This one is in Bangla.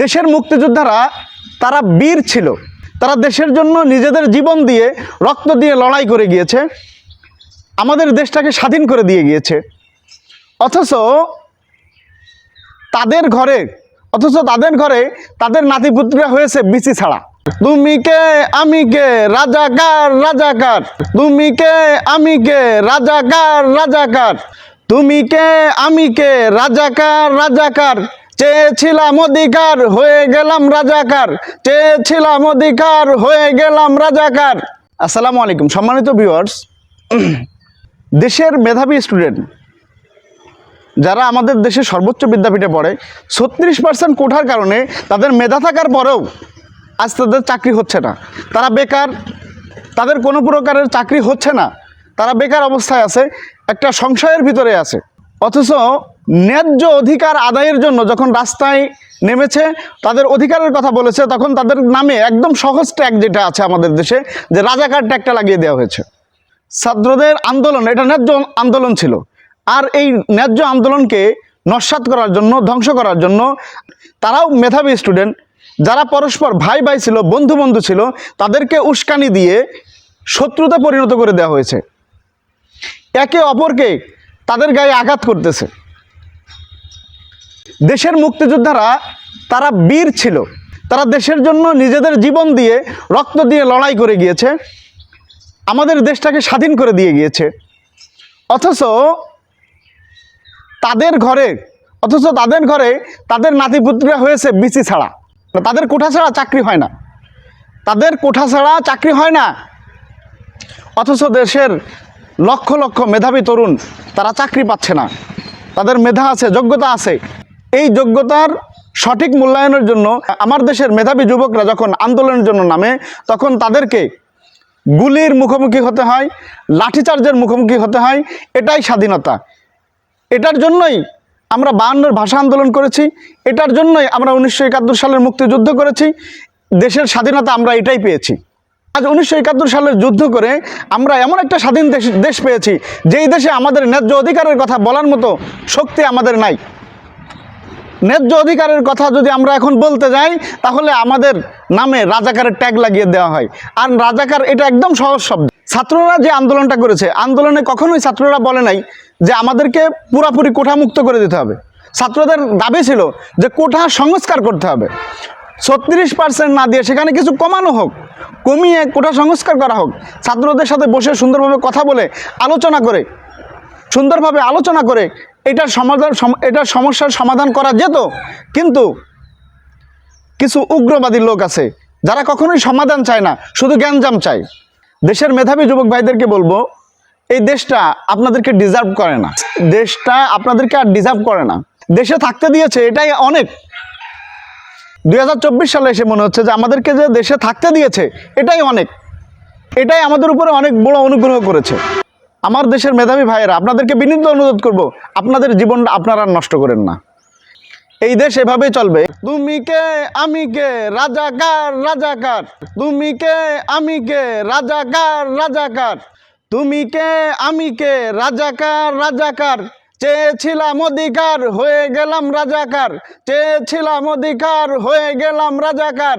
দেশের মুক্তিযোদ্ধারা তারা বীর ছিল। তারা দেশের জন্য নিজেদের জীবন দিয়ে রক্ত দিয়ে লড়াই করে গিয়েছে, আমাদের দেশটাকে স্বাধীন করে দিয়ে গিয়েছে। অথচ তাদের ঘরে তাদের নাতিপুত্ররা হয়েছে বিচি ছাড়া। তুমি কে আমি কে রাজাকার রাজাকার, তুমি কে আমি কে রাজাকার রাজাকার, তুমি কে আমি কে রাজাকার রাজাকার, চেয়েছিলাম অধিকার হয়ে গেলাম রাজাকার, চেয়েছিলাম অধিকার হয়ে গেলাম রাজাকার। আসসালামু আলাইকুম সম্মানিত ভিউয়ার্স। দেশের মেধাবী স্টুডেন্ট যারা আমাদের দেশে সর্বোচ্চ বিদ্যাপীঠে পড়ে, 36% কোঠার কারণে তাদের মেধা থাকার পরেও আজ তাদের চাকরি হচ্ছে না। তারা বেকার, তাদের কোনো প্রকারের চাকরি হচ্ছে না, তারা বেকার অবস্থায় আছে, একটা সংশয়ের ভিতরে আছে। অথচ ন্যায্য অধিকার আদায়ের জন্য যখন রাস্তায় নেমেছে, তাদের অধিকারের কথা বলেছে, তখন তাদের নামে একদম সহজ ট্যাগ যেটা আছে আমাদের দেশে, যে রাজাকার ট্যাগটা লাগিয়ে দেওয়া হয়েছে। ছাত্রদের আন্দোলন, এটা ন্যায্য আন্দোলন ছিল, আর এই ন্যায্য আন্দোলনকে নস্যাৎ করার জন্য, ধ্বংস করার জন্য তারাও মেধাবী স্টুডেন্ট যারা পরস্পর ভাই ভাই ছিল, বন্ধু বন্ধু ছিল, তাদেরকে উস্কানি দিয়ে শত্রুতে পরিণত করে দেওয়া হয়েছে। একে অপরকে তাদের গায়ে আঘাত করতেছে। দেশের মুক্তিযোদ্ধারা তারা বীর ছিল, তারা দেশের জন্য নিজেদের জীবন দিয়ে রক্ত দিয়ে লড়াই করে গিয়েছে, আমাদের দেশটাকে স্বাধীন করে দিয়ে গিয়েছে। অথচ তাদের ঘরে তাদের নাতিপুত্ররা হয়েছে বিচি ছাড়া। তাদের কোঠা ছাড়া চাকরি হয় না, তাদের কোঠা ছাড়া চাকরি হয় না। অথচ দেশের লক্ষ লক্ষ মেধাবী তরুণ তারা চাকরি পাচ্ছে না। তাদের মেধা আছে, যোগ্যতা আছে। এই যোগ্যতার সঠিক মূল্যায়নের জন্য আমার দেশের মেধাবী যুবকরা যখন আন্দোলনের জন্য নামে, তখন তাদেরকে গুলির মুখোমুখি হতে হয়, লাঠিচার্জের মুখোমুখি হতে হয়। এটাই স্বাধীনতা। এটার জন্যই আমরা 52-এর ভাষা আন্দোলন করেছি, এটার জন্যই আমরা 1971 সালের মুক্তিযুদ্ধ করেছি। দেশের স্বাধীনতা আমরা এটাই পেয়েছি। আজ 1971 সালের যুদ্ধ করে আমরা এমন একটা স্বাধীন দেশ পেয়েছি, যেই দেশে আমাদের ন্যায্য অধিকারের কথা বলার মতো শক্তি আমাদের নাই। ন্যায্য অধিকারের কথা যদি আমরা এখন বলতে যাই, তাহলে আমাদের নামে রাজাকারের ট্যাগ লাগিয়ে দেওয়া হয়। আর রাজাকার এটা একদম সহজ শব্দ। ছাত্ররা যে আন্দোলনটা করেছে, আন্দোলনে কখনোই ছাত্ররা বলে নাই যে আমাদেরকে পুরাপুরি কোঠামুক্ত করে দিতে হবে। ছাত্রদের দাবি ছিল যে কোঠা সংস্কার করতে হবে। 36% না দিয়ে সেখানে কিছু কমানো হোক, কমিয়ে কোঠা সংস্কার করা হোক। ছাত্রদের সাথে বসে সুন্দরভাবে কথা বলে আলোচনা করে এটার সমস্যার সমাধান করা যেত। কিন্তু কিছু উগ্রবাদী লোক আছে যারা কখনোই সমাধান চায় না, শুধু গ্যাঞ্জাম চায়। দেশের মেধাবী যুবক ভাইদেরকে বলবো, এই দেশটা আপনাদেরকে ডিজার্ভ করে না। দেশটা আপনাদেরকে আর ডিজার্ভ করে না। দেশে থাকতে দিয়েছে, এটাই অনেক। 2024 সালে এসে মনে হচ্ছে যে আমাদেরকে যে দেশে থাকতে দিয়েছে এটাই অনেক। এটাই আমাদের উপরে অনেক বড় অনুগ্রহ করেছে। আমার দেশের মেধাবী ভাইয়েরা, আপনাদেরকে বিনীত অনুরোধ করব, আপনাদের জীবনটা আপনারা নষ্ট করেন না। এই দেশ এভাবেই চলবে। তুমি কে আমি কে রাজাকার রাজাকার, তুমি কে আমি কে রাজাকার রাজাকার, তুমি কে আমি কে রাজাকার রাজাকার, চেয়েছিলাম অধিকার হয়ে গেলাম রাজাকার, চেয়েছিলাম অধিকার হয়ে গেলাম রাজাকার।